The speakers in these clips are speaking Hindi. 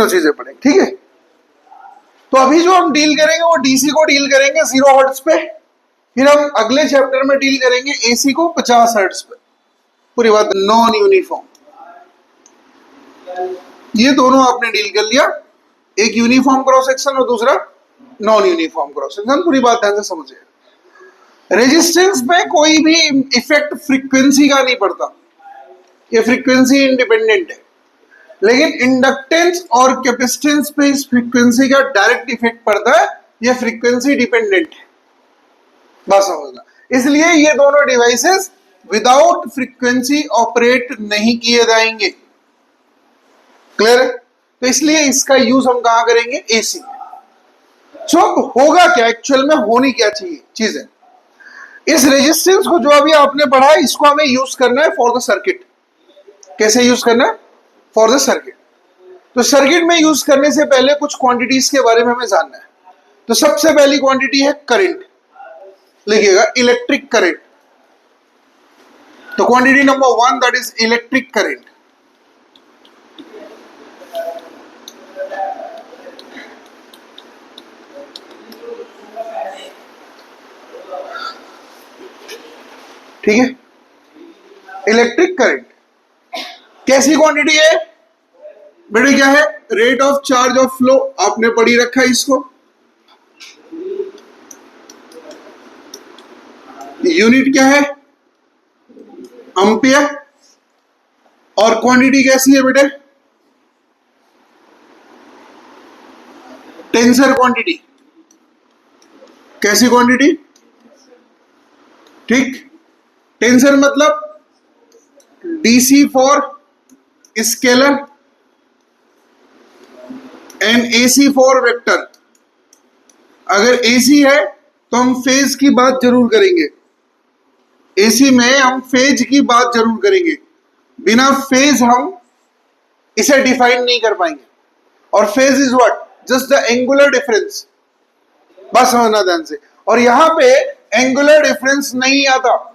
तीनों चीजें पढ़ेंगे, ठीक है। तो अभी जो हम डील करेंगे वो डीसी को डील करेंगे 0 हर्ट्ज पे, फिर हम अगले चैप्टर में डील करेंगे एसी को 50 हर्ट्ज पे। पूरी बात नॉन यूनिफॉर्म, ये दोनों आपने डील कर लिया, एक यूनिफॉर्म क्रॉस सेक्शन और दूसरा नॉन यूनिफॉर्म क्रॉस सेक्शन। पूरी बात ध्यान से समझिए। रेजिस्टेंस में कोई भी इफेक्ट फ्रीक्वेंसी का नहीं पड़ता, ये फ्रीक्वेंसी इंडिपेंडेंट है, लेकिन इंडक्टेंस और कैपेसिटेंस पे इस फ्रीक्वेंसी का डायरेक्ट इफेक्ट पड़ता है, ये फ्रीक्वेंसी डिपेंडेंट है, बस समझना। इसलिए ये दोनों डिवाइसेस विदाउट फ्रीक्वेंसी ऑपरेट नहीं किए जाएंगे, क्लियर है। तो इसलिए इसका यूज हम कहां करेंगे, एसी में। सो होगा क्या एक्चुअल में, होनी क्या चाहिए चीजें, इस रेजिस्टेंस को जो अभी आपने पढ़ा है इसको हमें यूज करना है फॉर द सर्किट। कैसे यूज करना है, फॉर द सर्किट। तो सर्किट में यूज करने से पहले कुछ क्वांटिटीज के बारे में हमें जानना है। तो सबसे पहली क्वांटिटी है करंट, लिखिएगा इलेक्ट्रिक करंट। तो quantity number 1 that is electric current. ठीक है, इलेक्ट्रिक करंट कैसी क्वांटिटी है बेटे, क्या है, rate of charge of flow, आपने पढ़ी रखा है इसको। यूनिट क्या है, एम्पियर। और क्वांटिटी कैसी है बेटे, टेंसर क्वांटिटी। कैसी क्वांटिटी, ठीक, टेंसर मतलब DC for scalar and AC for vector. अगर एसी है तो हम फेज की बात जरूर करेंगे, एसी में हम फेज की बात जरूर करेंगे, बिना फेज हम इसे डिफाइन नहीं कर पाएंगे। और phase is what, just the angular difference, बस समझना ध्यान से। और यहां पे एंगुलर डिफरेंस नहीं आता,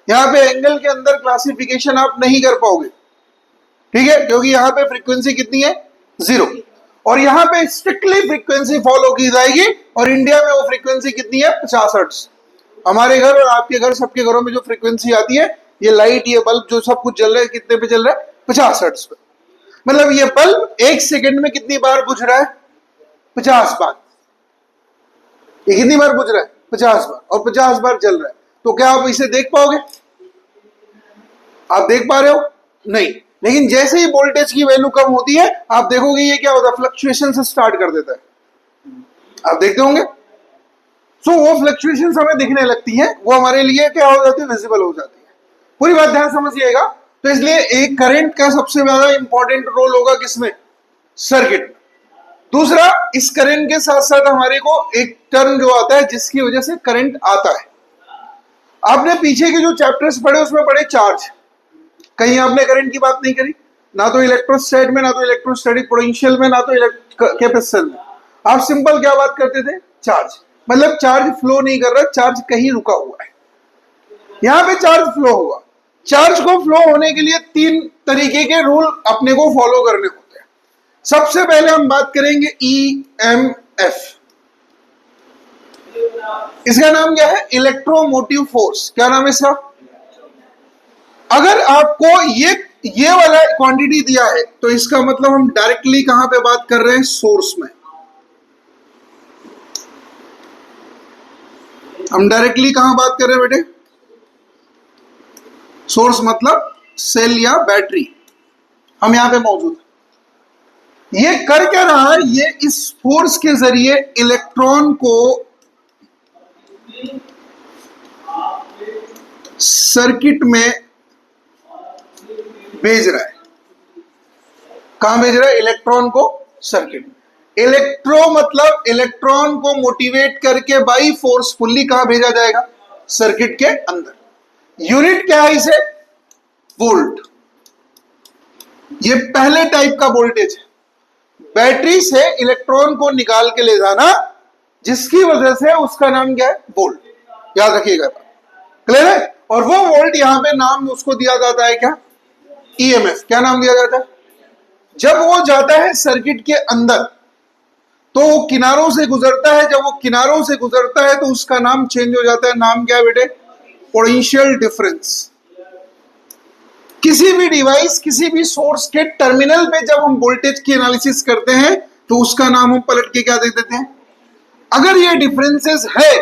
यहां पे एंगल के अंदर क्लासिफिकेशन आप नहीं कर पाओगे, ठीक है, क्योंकि यहां पे फ्रीक्वेंसी कितनी है, 0। और यहां पे स्ट्रिक्टली फ्रीक्वेंसी फॉलो की जाएगी, और इंडिया में वो फ्रीक्वेंसी कितनी है, 50 हर्ट्ज। हमारे घर और आपके घर, सबके घरों में जो फ्रीक्वेंसी आती है, ये लाइट, ये बल्ब, जो सब कुछ जल रहा है, कितने पे चल रहा है, 50 हर्ट्ज पे। मतलब ये बल्ब 1 सेकंड में कितनी बार बुझ रहा है, 50 बार। ये कितनी बार बुझ रहा है, 50 बार, और 50 बार जल रहा है। तो क्या आप इसे देख पाओगे, आप देख पा रहे हो, नहीं। लेकिन जैसे ही वोल्टेज की वैल्यू कम होती है, आप देखोगे ये क्या होता है, फ्लक्चुएशन से स्टार्ट कर देता है, आप देखते होंगे। सो वो फ्लक्चुएशन हमें दिखने लगती है, वो हमारे लिए क्या हो जाती है, विजिबल हो जाती है। पूरी बात ध्यान समझिएगा। तो इसलिए एक करंट का सबसे ज्यादा इंपॉर्टेंट रोल होगा किसमें, सर्किट में। दूसरा, इस करंट के साथ साथ हमारे को एक टर्म जो आता है जिसकी वजह से करंट आता है। आपने पीछे के जो चैप्टर्स पढ़े उसमें पढ़े चार्ज, कहीं आपने करंट की बात नहीं करी, ना तो इलेक्ट्रोस्टैट में, ना तो इलेक्ट्रोस्टैटिक पोटेंशियल में, ना तो कैपेसिटर में। आप सिंपल क्या बात करते थे, चार्ज। मतलब चार्ज फ्लो नहीं कर रहा, चार्ज कहीं रुका हुआ है। यहां पे चार्ज फ्लो हुआ। चार्ज को फ्लो होने के लिए 3 तरीके के रूल अपने को फॉलो करने होते हैं। सबसे पहले हम बात करेंगे EMF। इसका नाम क्या है, इलेक्ट्रोमोटिव फोर्स। क्या नाम है इसका। अगर आपको ये वाला क्वांटिटी दिया है तो इसका मतलब हम डायरेक्टली कहां पे बात कर रहे हैं, सोर्स में। हम डायरेक्टली कहां बात कर रहे हैं बेटे, सोर्स मतलब सेल या बैटरी, हम यहां पे मौजूद है। ये कर क्या रहा है, ये इस फोर्स के जरिए इलेक्ट्रॉन को सर्किट में भेज रहा है। कहां भेज रहा है, इलेक्ट्रॉन को सर्किट में। इलेक्ट्रो मतलब इलेक्ट्रॉन को मोटिवेट करके बाई फोर्सफुल्ली कहां भेजा जाएगा, सर्किट के अंदर। यूनिट क्या है इसे, वोल्ट। ये पहले टाइप का वोल्टेज है। बैटरी से इलेक्ट्रॉन को निकाल के ले जाना, जिसकी वजह से उसका नाम क्या है, वोल्ट। याद रखिएगा, क्लियर है। और वो वोल्ट यहां पे नाम उसको दिया जाता है क्या, EMF। क्या नाम दिया जाता है, जब वो जाता है सर्किट के अंदर तो वो किनारों से गुजरता है, जब वो किनारों से गुजरता है तो उसका नाम चेंज हो जाता है। नाम क्या है बेटे? Potential difference. किसी भी डिवाइस, किसी भी सोर्स के टर्मिनल पे जब हम वोल्टेज की एनालिसिस करते हैं तो उसका नाम हम पलट के क्या दे देते हैं? अगर ये डिफरेंसेस है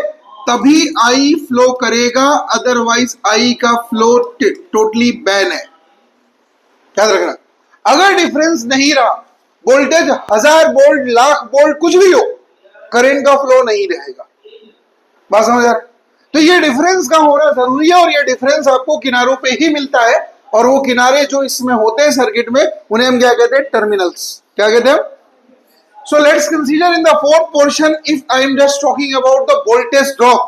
तभी आई फ्लो करेगा, अदरवाइज आई का फ्लो टोटली बैन है। याद रखना, अगर डिफरेंस नहीं रहा, वोल्टेज 1000 वोल्ट, लाख वोल्ट, कुछ भी हो, करंट का फ्लो नहीं रहेगा। बात समझ आ रहा है? तो ये डिफरेंस का होना जरूरी है और ये डिफरेंस आपको किनारों पे ही मिलता है। और वो किनारे जो इसमें होते हैं सर्किट में, उन्हें हम क्या कहते हैं? टर्मिनल्स। क्या कहते हैं? So let's consider in the fourth portion, if I am just talking about the voltage drop.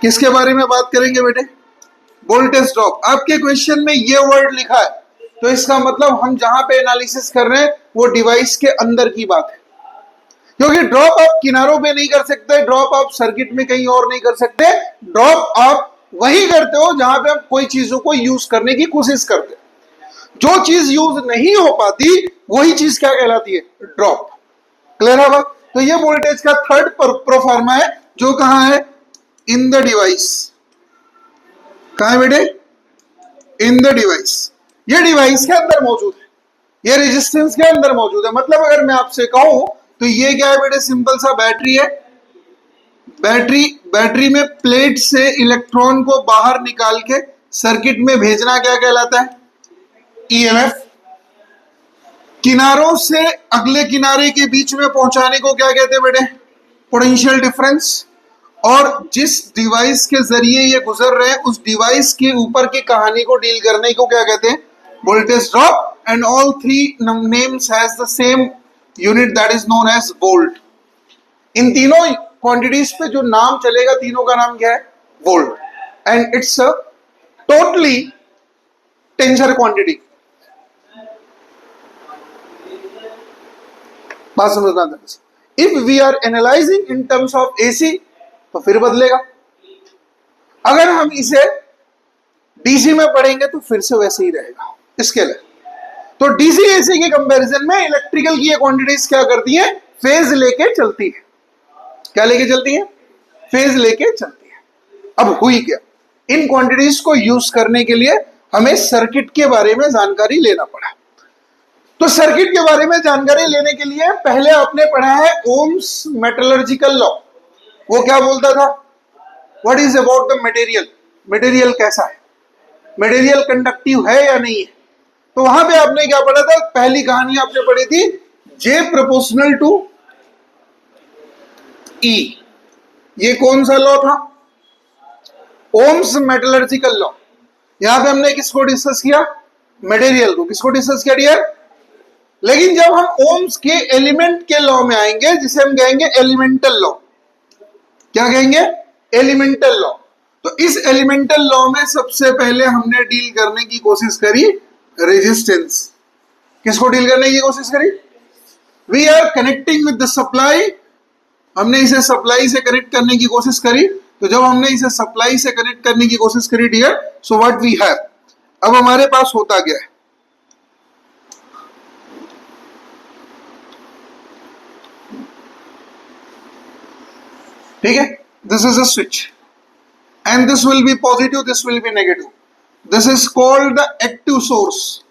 किसके बारे में बात करेंगे बेटे? Voltage drop. आपके क्वेश्चन में ये वर्ड लिखा है तो इसका मतलब हम जहां पे एनालिसिस कर रहे हैं वो डिवाइस के अंदर की बात है, क्योंकि ड्रॉप आप किनारों पे नहीं कर सकते, ड्रॉप आप सर्किट में कहीं और नहीं कर सकते, ड्रॉप आप वही करते हो जहां पे आप कोई चीजों को यूज करने की कोशिश करते हो। जो चीज यूज नहीं हो पाती वही चीज क्या कहलाती है? ड्रॉप। क्लियर है बात? तो ये वोल्टेज का थर्ड प्रोफार्मा है जो कहां है? In the device. कहां है बेटे? In the device. ये डिवाइस के अंदर मौजूद है, ये रेजिस्टेंस के अंदर मौजूद है। मतलब अगर मैं आपसे कहूं तो ये क्या है बेटे? सिंपल सा बैटरी है। बैटरी में प्लेट से इलेक्ट्रॉन को बाहर निकाल के सर्किट में भेजना क्या कहलाता है? ईएमएफ। किनारों से अगले किनारे के बीच में पहुंचाने को क्या कहते हैं बेटे? Potential difference. और जिस डिवाइस के जरिए ये गुजर रहे हैं उस डिवाइस के ऊपर की कहानी को डील करने को क्या कहते हैं? Voltage drop. And all three names has the same unit that is known as volt. इन तीनों क्वांटिटीज पे जो नाम चलेगा, तीनों का नाम क्या है? Volt. And it's totally tensor quantity. बात समझना था। If we are analysing in terms of AC तो फिर बदलेगा, अगर हम इसे डीसी में पढ़ेंगे तो फिर से वैसे ही रहेगा। इसके लिए तो डीसी एसी के कंपैरिजन में इलेक्ट्रिकल की ये क्वांटिटीज क्या करती हैं? फेज लेके चलती है। क्या लेके चलती है? फेज लेके चलती है। अब हुई क्या? इन क्वांटिटीज को यूज करने के लिए हमें सर्किट के बारे में जानकारी लेना पड़ा। तो सर्किट के बारे में जानकारी लेने के लिए पहले आपने पढ़ा है ओम्स मेटलर्जिकल लॉ। वो क्या बोलता था? What is about the material? Material कैसा है? मटेरियल कंडक्टिव है या नहीं है? तो वहां पे आपने क्या पढ़ा था? पहली कहानी आपने पढ़ी थी J प्रोपोर्शनल टू E। ये कौन सा लॉ था? Ohm's metallurgical law. यहां पे हमने किसको डिस्कस किया? मटेरियल को। किसको डिस्कस किया डियर? लेकिन जब हम ओम्स के एलिमेंट के लॉ में आएंगे, जिसे हम कहेंगे एलिमेंटल लॉ। क्या कहेंगे? Elemental law. तो इस एलिमेंटल लॉ में सबसे पहले हमने डील करने की कोशिश करी रेजिस्टेंस। किसको डील करने की कोशिश करी? We are connecting with the supply. हमने इसे सप्लाई से कनेक्ट करने की कोशिश करी। तो जब हमने इसे सप्लाई से कनेक्ट करने की कोशिश करी dear, so what we have, अब हमारे पास होता क्या है? ठीक है, this is a switch and this will be positive, this will be negative. This is called the active source.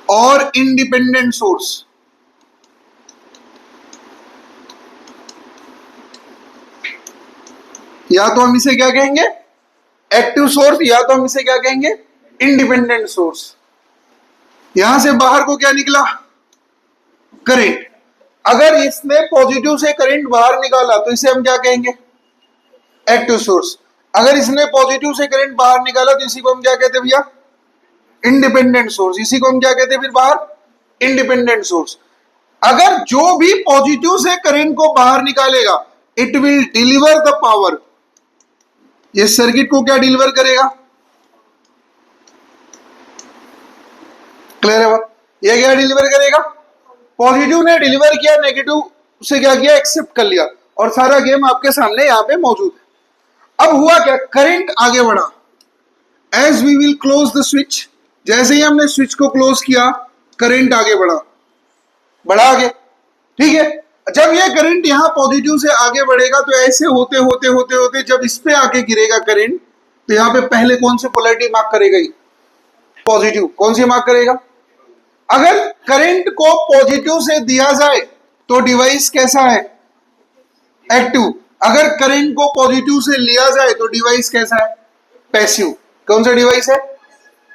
और इंडिपेंडेंट सोर्स। या तो हम इसे क्या कहेंगे? एक्टिव सोर्स, या तो हम इसे क्या कहेंगे? Independent source. यहां से बाहर को क्या निकला? करंट। अगर इसने पॉजिटिव से करंट बाहर निकाला तो इसे हम क्या कहेंगे? Active source. अगर इसने पॉजिटिव से करंट बाहर निकाला तो इसी को हम क्या कहते हैं भैया? Independent source. इसी को हम क्या कहते हैं फिर बाहर? Independent source. अगर जो भी पॉजिटिव से करंट को बाहर निकालेगा, it will deliver the power. ये सर्किट को क्या डिलीवर करेगा? क्लियर है बात? ये क्या डिलीवर करेगा? पॉजिटिव ने डिलीवर किया, नेगेटिव से क्या किया? एक्सेप्ट कर लिया। और सारा गेम आपके सामने यहाँ पे मौजूद है। अब हुआ क्या, करंट आगे बढ़ा, as we will close the switch, जैसे ही हमने स्विच को क्लोज किया करंट आगे बढ़ा आगे, ठीक है। जब ये करंट यहां पॉजिटिव से आगे बढ़ेगा तो ऐसे होते होते होते होते जब इस पे आके गिरेगा करंट, तो यहां पे पहले कौन सी पोलैरिटी मार्क करेगा, पॉजिटिव। कौन सी मार्क करेगा? अगर करंट को पॉजिटिव से दिया जाए तो डिवाइस कैसा है, एक्टिव। अगर करंट को पॉजिटिव से लिया जाए तो डिवाइस कैसा है, पैसिव। कौन सा डिवाइस है?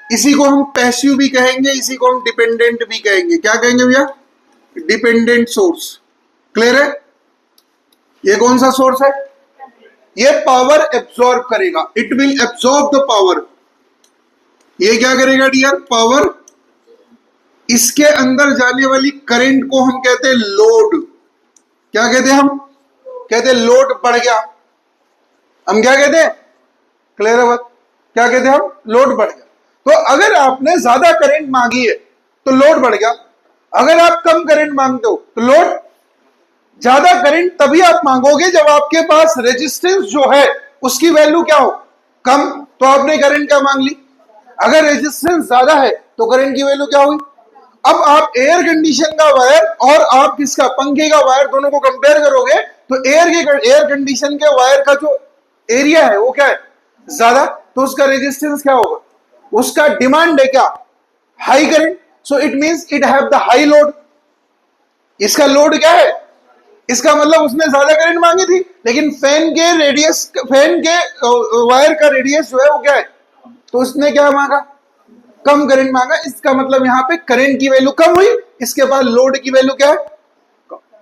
इसी को हम पैसिव भी कहेंगे, इसी को हम डिपेंडेंट भी कहेंगे। क्या कहेंगे भैया? Dependent source. क्लियर है? ये कौन सा सोर्स है? ये पावर एब्सॉर्ब करेगा, it will absorb the power. ये क्या करेगा डियर? पावर। इसके अंदर जाने वाली करंट को हम कहते हैं लोड। क्या कहते हैं? हम कहते हैं लोड बढ़ गया। हम क्या कहते हैं? क्लियर है बात? क्या कहते हैं हम? लोड बढ़ गया। तो अगर आपने ज्यादा करंट मांगी है तो लोड बढ़ गया, अगर आप कम करंट मांगते हो तो लोड। ज्यादा करंट तभी आप मांगोगे जब आपके पास रेजिस्टेंस जो है उसकी वैल्यू क्या हो, कम, तो आपने करंट क्या मांग ली। अगर रेजिस्टेंस ज्यादा है तो करंट की वैल्यू क्या हुई। अब आप एयर कंडीशन का वायर और आप किसका, पंखे का वायर, दोनों को कंपेयर करोगे तो एयर कंडीशन के वायर का जो एरिया है वो क्या है, ज्यादा, तो उसका रेजिस्टेंस क्या होगा, उसका डिमांड है क्या, high current. So it means it have the high load. इसका लोड क्या है, इसका मतलब उसने ज्यादा करंट मांगी थी, लेकिन फैन के रेडियस, फैन के वायर का रेडियस जो है वो क्या है, तो उसने क्या मांगा, कम करंट मांगा। इसका मतलब यहां पे करंट की वैल्यू कम हुई, इसके बाद लोड की वैल्यू क्या है,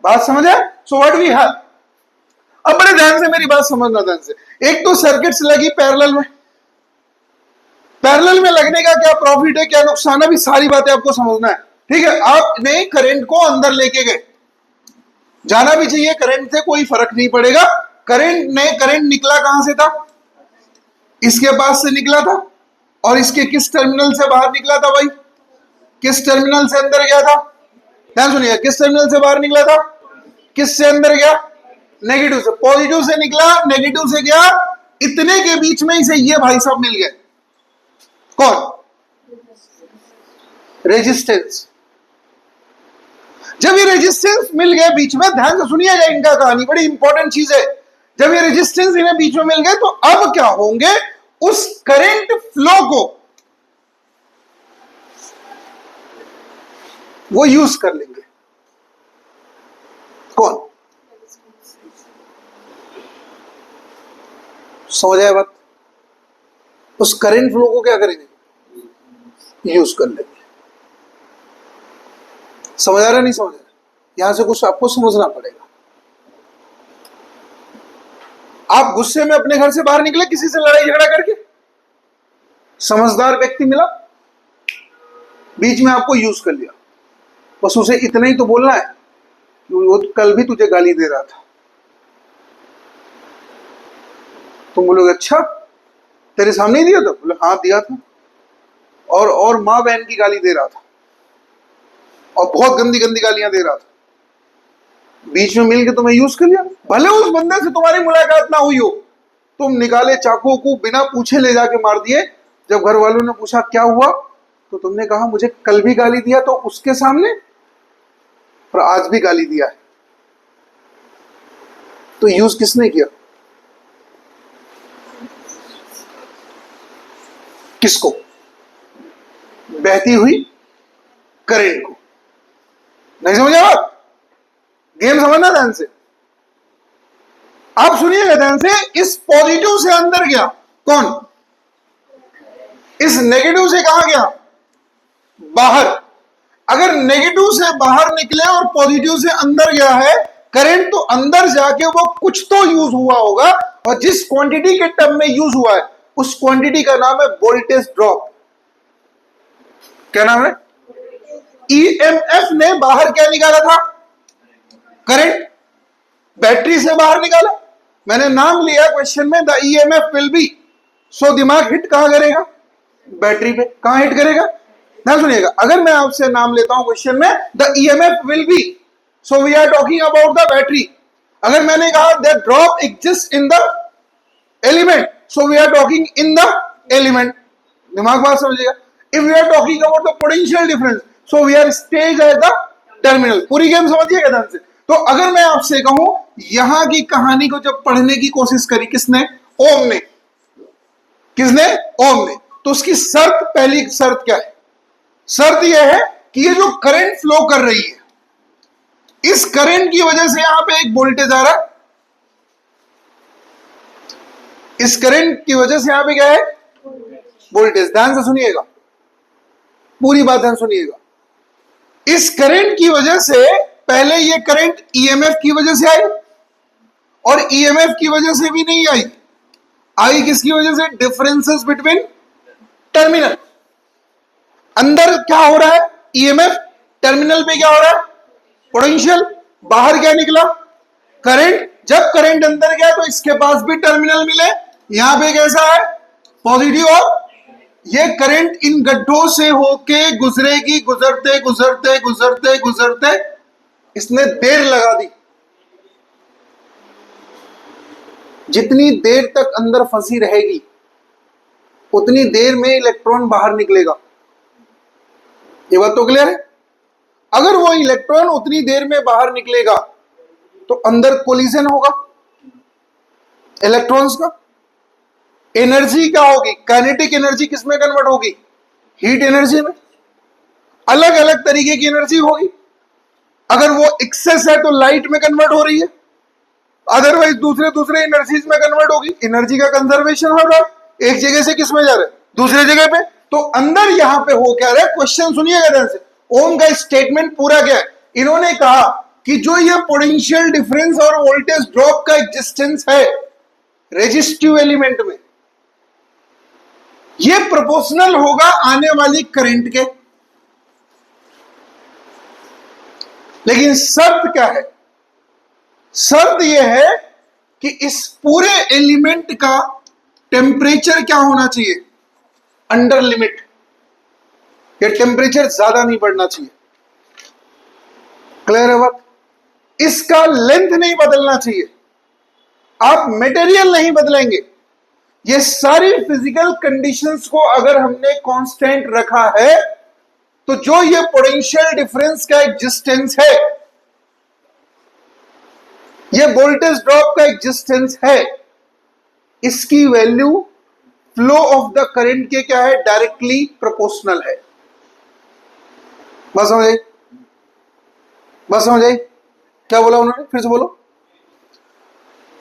बात समझ आए? So what we have. अब बड़े ध्यान से मेरी बात समझना ध्यान से। एक तो सर्किट्स लगी पैरेलल में, पैरेलल में लगने का क्या प्रॉफिट है, क्या नुकसान है, अभी सारी बातें आपको समझना है, ठीक है। आपने करंट को अंदर लेके गए, जाना भी चाहिए, करंट से कोई फर्क नहीं पड़ेगा। करंट निकला कहां से था, इसके पास से निकला था, और इसके किस टर्मिनल से बाहर निकला था भाई, किस टर्मिनल से अंदर गया था, ध्यान सुनिए, किस टर्मिनल से बाहर निकला था, किस से अंदर गया, नेगेटिव से। पॉजिटिव से निकला, नेगेटिव से गया, इतने के बीच में इसे ये भाई साहब मिल गए, कौन, रेजिस्टेंस। जब ये रेजिस्टेंस मिल गए बीच में, ध्यान से सुनिएगा, इनका कहानी बड़ी इंपॉर्टेंट चीज है। जब ये रेजिस्टेंस इन्हें बीच में मिल गए तो अब क्या होंगे, उस करंट फ्लो को वो यूज कर लेंगे, कौन, समझ आया बात? उस करंट फ्लो को क्या करेंगे, यूज कर लेंगे। समझ आ रहा नहीं समझ आ रहा? यहां से कुछ आपको समझना पड़ेगा। आप गुस्से में अपने घर से बाहर निकले, किसी से लड़ाई झगड़ा करके, समझदार व्यक्ति मिला, बीच में आपको यूज कर लिया, बस उसे इतना ही तो बोलना है कि वो कल भी तुझे गाली दे रहा था। तुम बोलोगे अच्छा तेरे सामने ही दिया था, बोले हाँ दिया था, और माँ बहन की गाली दे रहा था, और बहुत गंदी गंदी गालियां दे रहा था, बीच में मिलके तुम्हें यूज कर लिया। भले उस बंदे से तुम्हारी मुलाकात ना हुई हो, तुम निकाले चाकू को, बिना पूछे ले जाके मार दिए। जब घर वालों ने पूछा क्या हुआ, तो तुमने कहा मुझे कल भी गाली दिया तो उसके सामने, और आज भी गाली दिया है। तो यूज किसने किया, किसको, बहती हुई करंट को। नहीं समझा बात? गेम समझना ध्यान से, आप सुनिएगा ध्यान से। इस पॉजिटिव से अंदर गया कौन, इस नेगेटिव से कहां गया, बाहर। अगर नेगेटिव से बाहर निकले और पॉजिटिव से अंदर गया है करंट, तो अंदर जाके वो कुछ तो यूज हुआ होगा, और जिस क्वांटिटी के टर्म में यूज हुआ है उस क्वांटिटी का नाम है वोल्टेज ड्रॉप। क्या नाम है? ईएमएफ ने बाहर क्या निकाला था, करंट, बैटरी से बाहर निकाला। मैंने नाम लिया क्वेश्चन में, द ईएमएफ विल बी, सो दिमाग हिट कहां करेगा, बैटरी पे। कहां हिट करेगा, ध्यान सुनिएगा। अगर मैं आपसे नाम लेता हूं क्वेश्चन में, the EMF will be, so we are talking about the battery. अगर मैंने कहा that drop exist in the element, so we are talking in the element. दिमाग बात समझिएगा। If we are talking about the potential difference, so we are stage at the terminal. पूरी गेम समझिएगा ध्यान से। तो अगर मैं आपसे कहूं यहां की कहानी को जब पढ़ने की कोशिश करी किसने? ओम ने। किसने? ओम ने। तो उसकी शर्त, पहली शर्त क्या है? शर्त यह है कि ये जो करंट फ्लो कर रही है, इस करंट की वजह से यहां पे एक वोल्टेज आ रहा है। इस करंट की वजह से यहां पे क्या है? वोल्टेज। ध्यान से सुनिएगा, पूरी बात ध्यान सुनिएगा। इस करंट की वजह से, पहले ये करंट ईएमएफ की वजह से आई, और ईएमएफ की वजह से भी नहीं आई। आई किसकी वजह से? Differences between terminal. अंदर क्या हो रहा है? ईएमएफ। टर्मिनल पे क्या हो रहा है? पोटेंशियल। बाहर क्या निकला? करंट। जब करंट अंदर गया तो इसके पास भी टर्मिनल मिले। यहां पे कैसा है? पॉजिटिव। और ये करंट इन गड्ढों से होके गुजरेगी, गुजरते गुजरते गुजरते गुजरते इसने देर लगा दी। जितनी देर तक अंदर फंसी रहेगी उतनी देर में इलेक्ट्रॉन बाहर निकलेगा। ये बात तो क्लियर है? अगर वो इलेक्ट्रॉन उतनी देर में बाहर निकलेगा तो अंदर कोलिजन होगा इलेक्ट्रॉन्स का। एनर्जी क्या होगी? काइनेटिक एनर्जी किसमें कन्वर्ट होगी? हीट एनर्जी में। अलग अलग तरीके की एनर्जी होगी। अगर वो एक्सेस है तो लाइट में कन्वर्ट हो रही है, अदरवाइज दूसरे दूसरे एनर्जीज में कन्वर्ट होगी। एनर्जी का कंजर्वेशन हो रहा है, एक जगह से किस में जा रहा है? दूसरे जगह पे। तो अंदर यहां पे हो क्या रहा है? क्वेश्चन सुनिएगा ध्यान से। ओम का स्टेटमेंट पूरा क्या है? इन्होंने कहा कि जो ये पोटेंशियल डिफरेंस और वोल्टेज ड्रॉप का एग्जिस्टेंस है रेजिस्टिव एलिमेंट में, ये प्रोपोर्शनल होगा आने वाली करंट के। लेकिन शर्त क्या है? शर्त यह है कि इस पूरे एलिमेंट का टेम्परेचर क्या होना चाहिए? Under limit. ये टेम्परेचर ज्यादा नहीं बढ़ना चाहिए। क्लियर है बात? इसका लेंथ नहीं बदलना चाहिए। आप मटेरियल नहीं बदलेंगे। ये सारी फिजिकल कंडीशंस को अगर हमने कांस्टेंट रखा है तो जो ये पोटेंशियल डिफरेंस का एग्जिस्टेंस है, ये वोल्टेज ड्रॉप का एग्जिस्टेंस है, इसकी value flow of the current के क्या है? डायरेक्टली प्रोपोर्शनल है। बस समझ? बस समझ? क्या बोला उन्होंने? फिर से बोलो,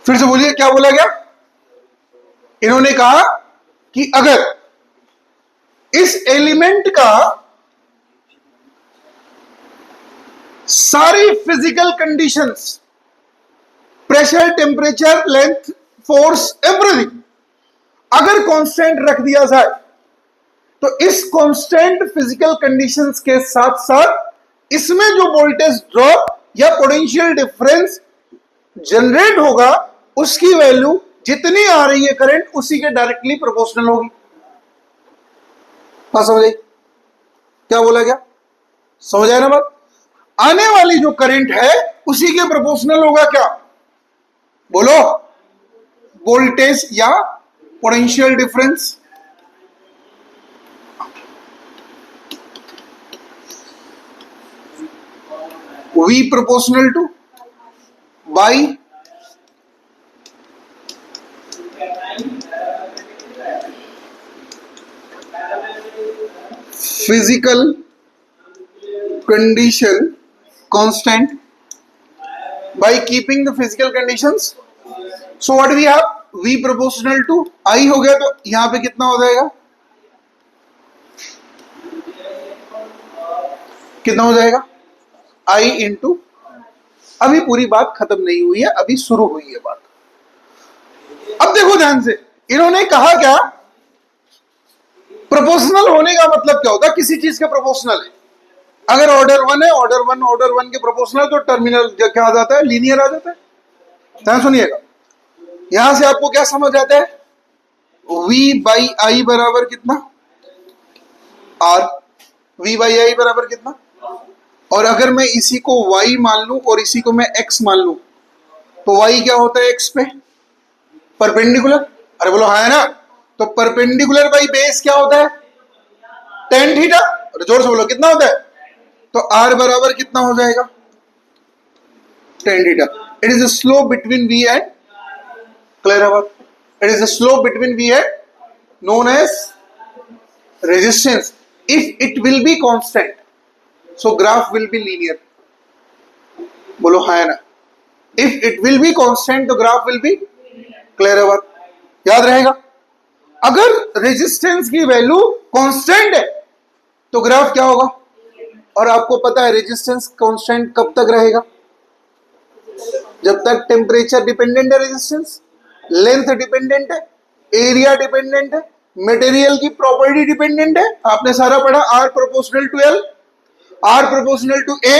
फिर से बोलिए, क्या बोला गया? इन्होंने कहा कि अगर इस एलिमेंट का सारी physical conditions, pressure, temperature, length, force, everything अगर कांस्टेंट रख दिया जाए तो इस कांस्टेंट फिजिकल कंडीशंस के साथ साथ इसमें जो वोल्टेज ड्रॉप या पोटेंशियल डिफरेंस जनरेट होगा उसकी वैल्यू जितनी आ रही है करंट उसी के डायरेक्टली प्रोपोर्शनल होगी। बात समझ आई? क्या बोला गया? समझ आया ना बात? आने वाली जो करंट है उसी के प्रोपोर्शनल होगा क्या? बोलो, वोल्टेज या potential difference. V proportional to by physical condition constant by keeping the physical conditions. So what we have? V proportional to I हो गया, तो यहां पे कितना हो जाएगा? कितना हो जाएगा? I इंटू, अभी पूरी बात खत्म नहीं हुई है, अभी शुरू हुई है बात। अब देखो ध्यान से, इन्होंने कहा क्या? प्रोपोर्शनल होने का मतलब क्या होता है? किसी चीज के प्रोपोर्शनल है। अगर ऑर्डर वन है, ऑर्डर वन के प्रोपोर्शनल, तो टर्मिनल क्या आ जाता है? लीनियर आ जाता है। ध्यान सुनिएगा, यहां से आपको क्या समझ आता है? V बाई आई बराबर कितना? R। V बाई आई बराबर कितना? और अगर मैं इसी को y मान लूं और इसी को मैं x मान लूं तो y क्या होता है? x पे परपेंडिकुलर। अरे बोलो हाँ है ना। तो परपेंडिकुलर बाई बेस क्या होता है? Tan theta. और जोर से बोलो कितना होता है? तो आर बराबर कितना हो जाएगा? Tan theta. It is the slope between V and, clear है बात? It is the slope between V and known as resistance. If it will be constant, so graph will be linear. बोलो हाँ है ना। If it will be constant, तो graph will be, clear है बात? याद रहेगा। अगर रेजिस्टेंस की वैल्यू कांस्टेंट है तो ग्राफ क्या होगा? और आपको पता है रेजिस्टेंस कांस्टेंट कब तक रहेगा? जब तक टेम्परेचर डिपेंडेंट है रेजिस्टेंस, लेंथ डिपेंडेंट है, एरिया डिपेंडेंट है, मटेरियल की प्रॉपर्टी डिपेंडेंट है। आपने सारा पढ़ा, R proportional to L, R proportional to A,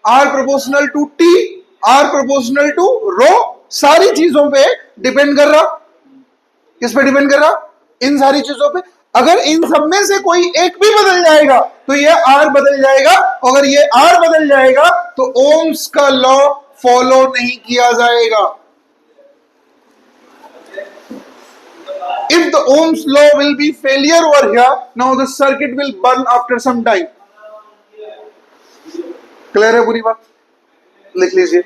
R proportional to T, R proportional to rho, सारी चीजों पे डिपेंड कर रहा। किस पे डिपेंड कर रहा? इन सारी चीजों पे। अगर इन सब में से कोई एक भी बदल जाएगा तो ये आर बदल जाएगा। अगर ये आर बदल जाएगा तो ओम्स का लॉ फॉलो नहीं किया जाएगा। If the Ohm's law will be failure over here, now the circuit will burn after some time. Clear है पूरी बात? लिख लीजिए।